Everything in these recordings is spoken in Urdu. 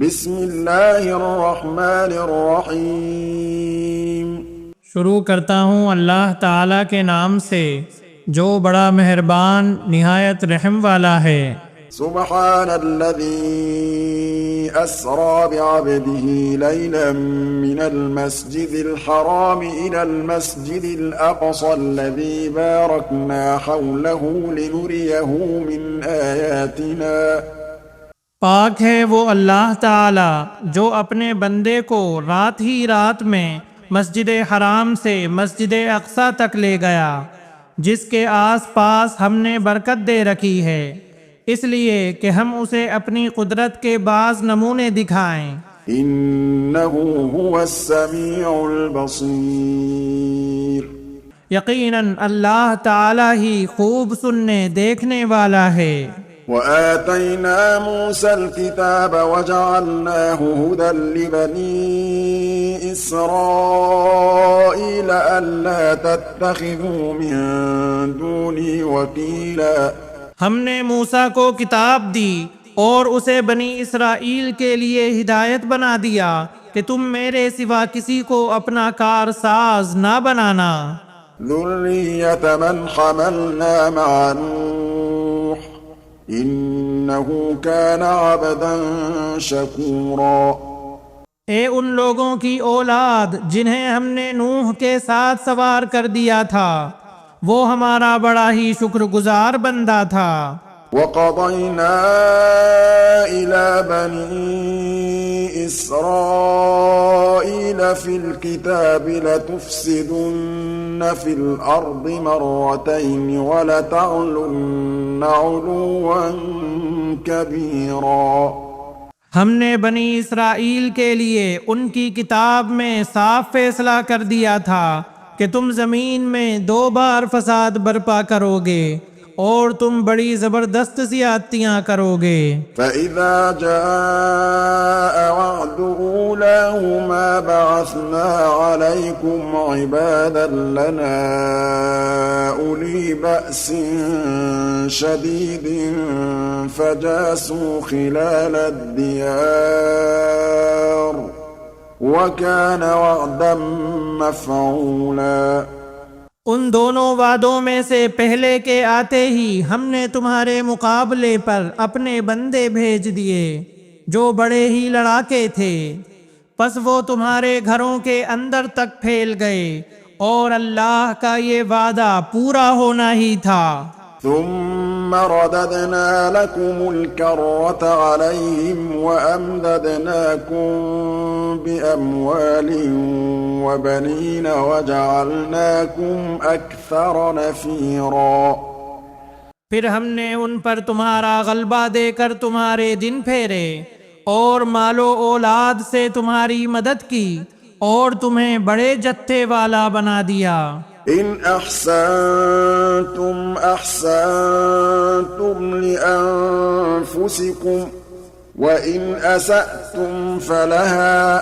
بسم اللہ الرحمن الرحیم۔ شروع کرتا ہوں اللہ تعالیٰ کے نام سے جو بڑا مہربان نہایت رحم والا ہے۔ سبحان الذي أسرى بعبده ليلا من المسجد الحرام إلى المسجد الأقصى الذي باركنا حوله لنريه من آياتنا۔ پاک ہے وہ اللہ تعالیٰ جو اپنے بندے کو رات ہی رات میں مسجد حرام سے مسجد اقصیٰ تک لے گیا جس کے آس پاس ہم نے برکت دے رکھی ہے، اس لیے کہ ہم اسے اپنی قدرت کے بعض نمونے دکھائیں۔ إنه هو السميع البصير۔ یقیناً اللہ تعالیٰ ہی خوب سننے دیکھنے والا ہے۔ وآتينا موسى الكتاب وجعلناه هدى لبني إسرائيل ألا تتخذوا من دوني وكيلا۔ ہم نے موسیٰ کو کتاب دی اور اسے بنی اسرائیل کے لیے ہدایت بنا دیا کہ تم میرے سوا کسی کو اپنا کار ساز نہ بنانا۔ ذرية من حملنا مع نوح إنه كان عبدا شكورا۔ اے ان لوگوں کی اولاد جنہیں ہم نے نوح کے ساتھ سوار کر دیا تھا، وہ ہمارا بڑا ہی شکر گزار بندہ تھا۔ وَقَضَيْنَا إِلَى بَنِي إِسْرَائِيلَ فِي الْكِتَابِ لَتُفْسِدُنَّ فِي الْأَرْضِ مَرَّتَيْنِ وَلَتَعْلُنَّ عُلُوًّا كَبِيرًا۔ ہم نے بنی اسرائیل کے لیے ان کی کتاب میں صاف فیصلہ کر دیا تھا کہ تم زمین میں 2 بار فساد برپا کرو گے اور تم بڑی زبردست زیادتیاں کرو گے۔ فَإِذَا جَاءَ وَعْدُ أُولَاهُمَا بَعَثْنَا عَلَيْكُمْ عِبَادًا لَنَا أُولِي بَأْسٍ شَدِيدٍ فَجَاسُوا خِلَالَ الدِّيَارِ وَكَانَ وَعْدًا مَفْعُولًا۔ ان دونوں وعدوں میں سے پہلے کے آتے ہی ہم نے تمہارے مقابلے پر اپنے بندے بھیج دیے جو بڑے ہی لڑاکے تھے، پس وہ تمہارے گھروں کے اندر تک پھیل گئے اور اللہ کا یہ وعدہ پورا ہونا ہی تھا۔ ثم رددنا لكم الكرة عليهم وأمددناكم بأموال وبنين وجعلناكم أكثر نفيرا۔ پھر ہم نے ان پر تمہارا غلبہ دے کر تمہارے دن پھیرے اور مال و اولاد سے تمہاری مدد کی اور تمہیں بڑے جتھے والا بنا دیا۔ إن أحسنتم أحسنتم لأنفسكم وإن أسأتم فلها۔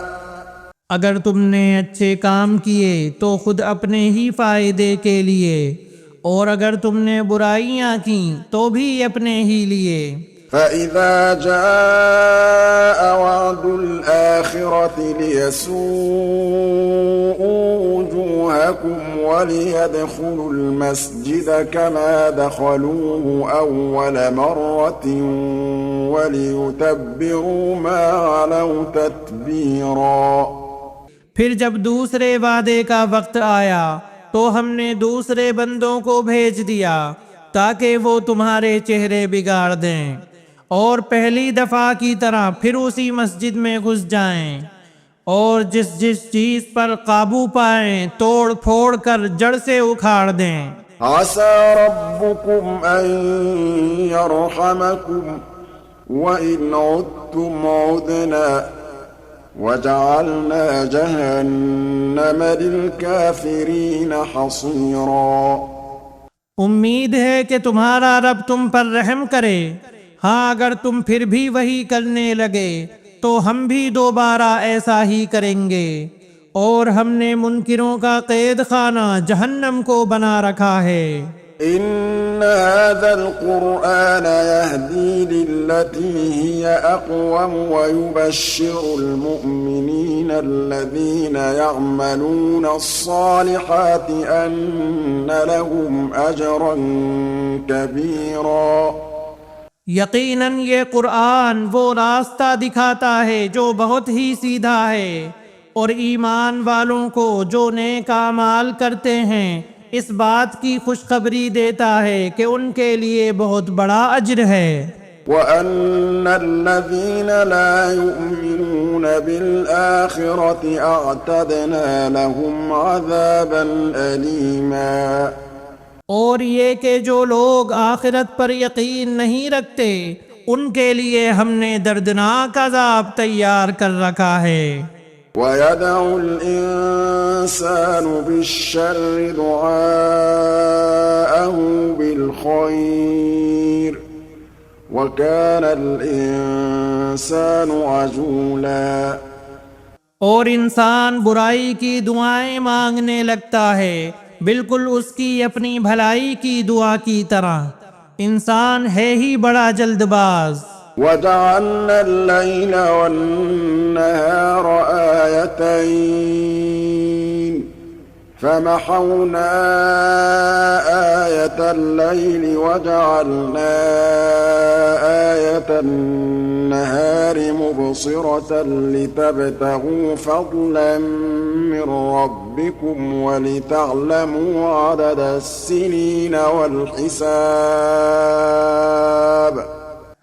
اگر تم نے اچھے کام کیے تو خود اپنے ہی فائدے کے لیے، اور اگر تم نے برائیاں کیں تو بھی اپنے ہی لیے۔ فَإِذَا جَاءَ وَعْدُ الْآخِرَةِ لِيَسُوءُوا وُجُوهَكُمْ وَلِيَدْخُلُوا الْمَسْجِدَ كَمَا دَخَلُوهُ أَوَّلَ مَرَّةٍ وَلِيُتَبِّرُوا مَا عَلَوْا تَتْبِيرًا۔ پھر جب دوسرے وعدے کا وقت آیا تو ہم نے دوسرے بندوں کو بھیج دیا تاکہ وہ تمہارے چہرے بگاڑ دیں اور پہلی دفعہ کی طرح پھر اسی مسجد میں گھس جائیں، اور جس جس چیز پر قابو پائیں توڑ پھوڑ کر جڑ سے اکھاڑ دیں۔ عَسَى رَبُّكُمْ أَن يَرْحَمَكُمْ وَإِنْ عُدْتُمْ عُدْنَا وَجَعَلْنَا جَهَنَّمَ لِلْكَافِرِينَ حَصِيرًا۔ امید ہے کہ تمہارا رب تم پر رحم کرے، ہاں اگر تم پھر بھی وہی کرنے لگے تو ہم بھی دوبارہ ایسا ہی کریں گے، اور ہم نے منکروں کا قید خانہ جہنم کو بنا رکھا ہے۔ إن هذا القرآن يهدي للتي هي أقوم ويبشر المؤمنين الذين يعملون الصالحات أن لهم أجرا كبيرا. یقیناً یہ قرآن وہ راستہ دکھاتا ہے جو بہت ہی سیدھا ہے، اور ایمان والوں کو جو نیک اعمال کرتے ہیں اس بات کی خوشخبری دیتا ہے کہ ان کے لیے بہت بڑا اجر ہے۔ وَأَنَّ الَّذِينَ لَا يُؤْمِنُونَ بِالْآخِرَةِ أَعْتَدْنَا لَهُمْ عَذَابًا أَلِيمًا۔ اور یہ کہ جو لوگ آخرت پر یقین نہیں رکھتے ان کے لیے ہم نے دردناک عذاب تیار کر رکھا ہے۔ وَيَدْعُ الْإِنسَانُ بِالشَّرِّ دُعَاءَهُ بِالْخَيْرِ وَكَانَ الْإِنسَانُ عَجُولًا۔ اور انسان برائی کی دعائیں مانگنے لگتا ہے بالکل اس کی اپنی بھلائی کی دعا کی طرح۔ انسان ہے ہی بڑا جلد باز۔ وَجَعَلْنَا اللَّيْلَ وَالنَّهَارَ آيَتَيْنِ فَمَحَوْنَا آيَةَ اللَّيْلِ وَجَعَلْنَا آيَةَ النَّهَارِ مُبْصِرَةً لِتَبْتَغُوا فَضْلًا مِّن رَّبِّكُمْ وَلِتَعْلَمُوا عَدَدَ السِّنِينَ وَالْحِسَابَ۔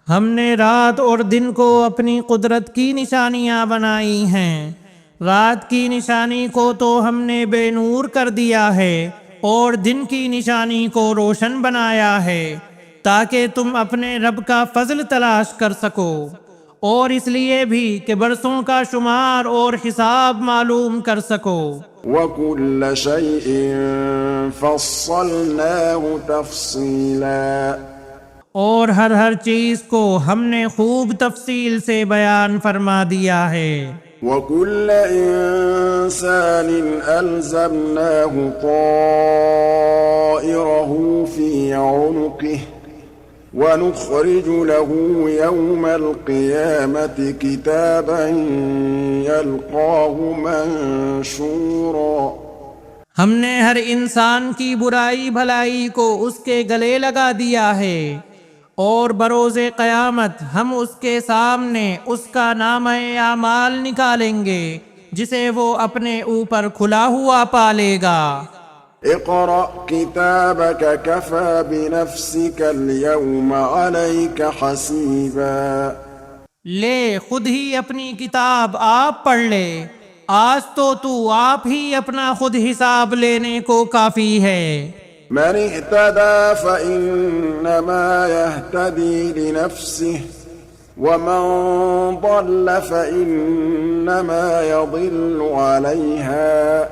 ہم نے رات اور دن کو اپنی قدرت کی نشانیاں بنائی ہیں۔ رات کی نشانی کو تو ہم نے بے نور کر دیا ہے اور دن کی نشانی کو روشن بنایا ہے تاکہ تم اپنے رب کا فضل تلاش کر سکو، اور اس لیے بھی کہ برسوں کا شمار اور حساب معلوم کر سکو۔ وَكُلَّ شَيْءٍ فَصَّلْنَاهُ تَفْصِيلًا۔ اور ہر چیز کو ہم نے خوب تفصیل سے بیان فرما دیا ہے۔ وَكُلَّ إِنسَانٍ أَلْزَمْنَاهُ طَائِرَهُ فِي عُنُقِهِ وَنُخْرِجُ لَهُ يَوْمَ الْقِيَامَةِ كِتَابًا يَلْقَاهُ مَنشُورًا۔ ہم نے ہر انسان کی برائی بھلائی کو اس کے گلے لگا دیا ہے، اور بروز قیامت ہم اس کے سامنے اس کا نامہ اعمال نکالیں گے جسے وہ اپنے اوپر کھلا ہوا پالے گا۔ اقرأ كتابك كفى بنفسك اليوم عليك حسيبا۔ لے خود ہی اپنی کتاب آپ پڑھ لے، آج تو آپ ہی اپنا خود حساب لینے کو کافی ہے۔ من اهتدى فإنما يهتدي لنفسه ومن ضل فإنما يضل عليها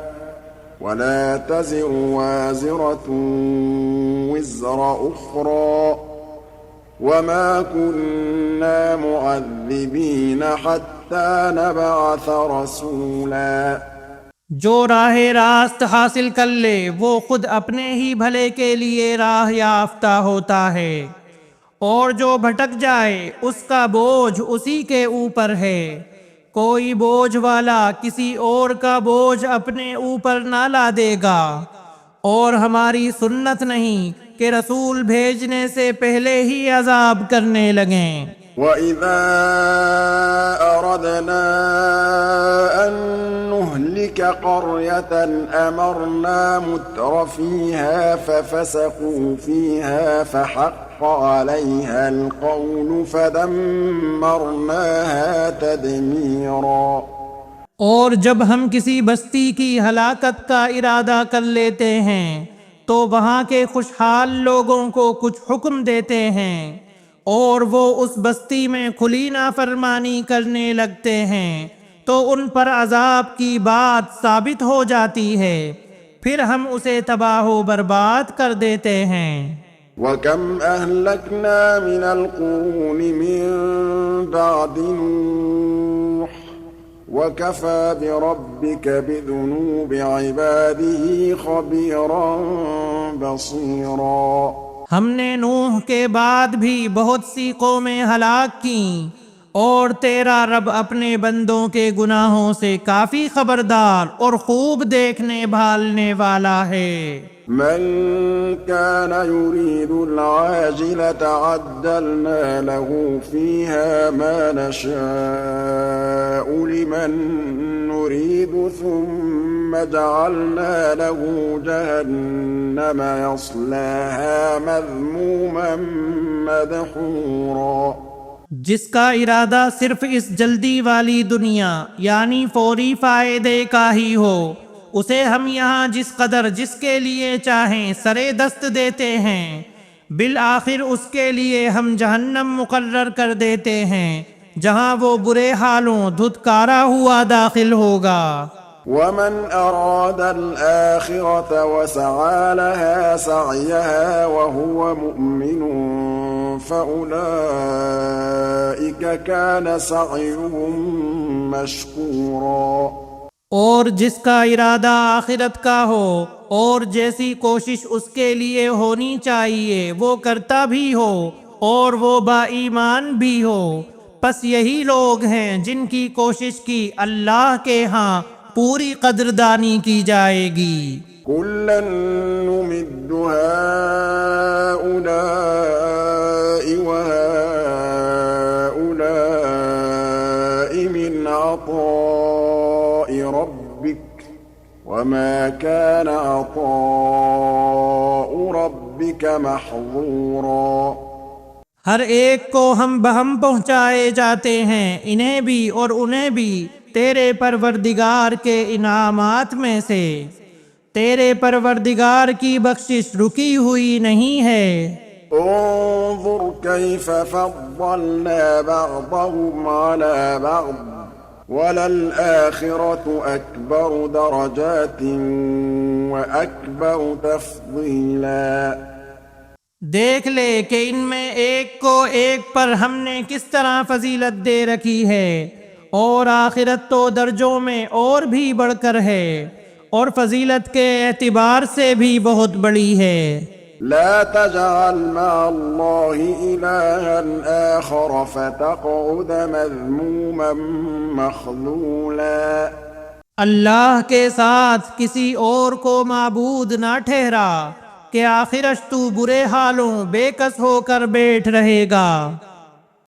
ولا تزر وازرة وزر أخرى وما كنا معذبين حتى نبعث رسولا۔ جو راہ راست حاصل کر لے وہ خود اپنے ہی بھلے کے لیے راہ یافتہ ہوتا ہے، اور جو بھٹک جائے اس کا بوجھ اسی کے اوپر ہے۔ کوئی بوجھ والا کسی اور کا بوجھ اپنے اوپر نہ لا دے گا، اور ہماری سنت نہیں کہ رسول بھیجنے سے پہلے ہی عذاب کرنے لگیں۔ وَإِذَا أَرَدْنَا أَن نُّهْلِكَ قَرْيَةً أَمَرْنَا مُتْرَ فِيهَا فَفَسَقُوا فِيهَا فَحَقَّ عَلَيْهَا الْقَوْلُ فَدَمَّرْنَاهَا تَدْمِيرًا۔ اور جب ہم کسی بستی کی ہلاکت کا ارادہ کر لیتے ہیں تو وہاں کے خوشحال لوگوں کو کچھ حکم دیتے ہیں، اور وہ اس بستی میں کھلی نافرمانی کرنے لگتے ہیں تو ان پر عذاب کی بات ثابت ہو جاتی ہے، پھر ہم اسے تباہ و برباد کر دیتے ہیں۔ وَكَمْ أَهْلَكْنَا مِنَ الْقُرُونِ مِن بَعْدِ نُوحٍ وَكَفَى بِرَبِّكَ بِذُنُوبِ عِبَادِهِ خَبِيرًا بَصِيرًا۔ ہم نے نوح کے بعد بھی بہت سی قومیں ہلاک کیں، اور تیرا رب اپنے بندوں کے گناہوں سے کافی خبردار اور خوب دیکھنے بھالنے والا ہے۔ من كان يريد العاجلة عجلنا له فيها ما نشاء لمن نريد ثم جعلنا له جهنم يصلاها مذموما مدحورا۔ جس کا ارادہ صرف اس جلدی والی دنیا یعنی فوری فائدے کا ہی ہو، اسے ہم یہاں جس قدر جس کے لیے چاہیں سرے دست دیتے ہیں، بالآخر اس کے لیے ہم جہنم مقرر کر دیتے ہیں جہاں وہ برے حالوں دھتکارا ہوا داخل ہوگا۔ ومن أراد الآخرة وسعى لها سعيها وهو مؤمن فأولئك كان سعيهم مشكورا۔ اور جس کا ارادہ آخرت کا ہو اور جیسی کوشش اس کے لیے ہونی چاہیے وہ کرتا بھی ہو اور وہ با ایمان بھی ہو، پس یہی لوگ ہیں جن کی کوشش کی اللہ کے ہاں پوری قدردانی کی جائے گی۔ كلا نمد هؤلاء وهؤلاء من عطاء ربك وما كان عطاء ربك محظورا۔ ہر ایک کو ہم بہم پہنچائے جاتے ہیں، انہیں بھی اور انہیں بھی تیرے پروردگار کے انعامات میں سے، تیرے پروردگار کی بخشش رکی ہوئی نہیں ہے۔ انظر كيف فضلنا بعضهم على بعض وللآخرة أكبر درجات وأكبر تفضيلا۔ دیکھ لے کہ ان میں ایک کو ایک پر ہم نے کس طرح فضیلت دے رکھی ہے، اور آخرت تو درجوں میں اور بھی بڑھ کر ہے اور فضیلت کے اعتبار سے بھی بہت بڑی ہے۔ لا تجعل مع الله إلها آخر فتقعد مذموما مخذولا۔ اللہ کے ساتھ کسی اور کو معبود نہ ٹھہرا کہ آخرش تو برے حالوں بے کس ہو کر بیٹھ رہے گا۔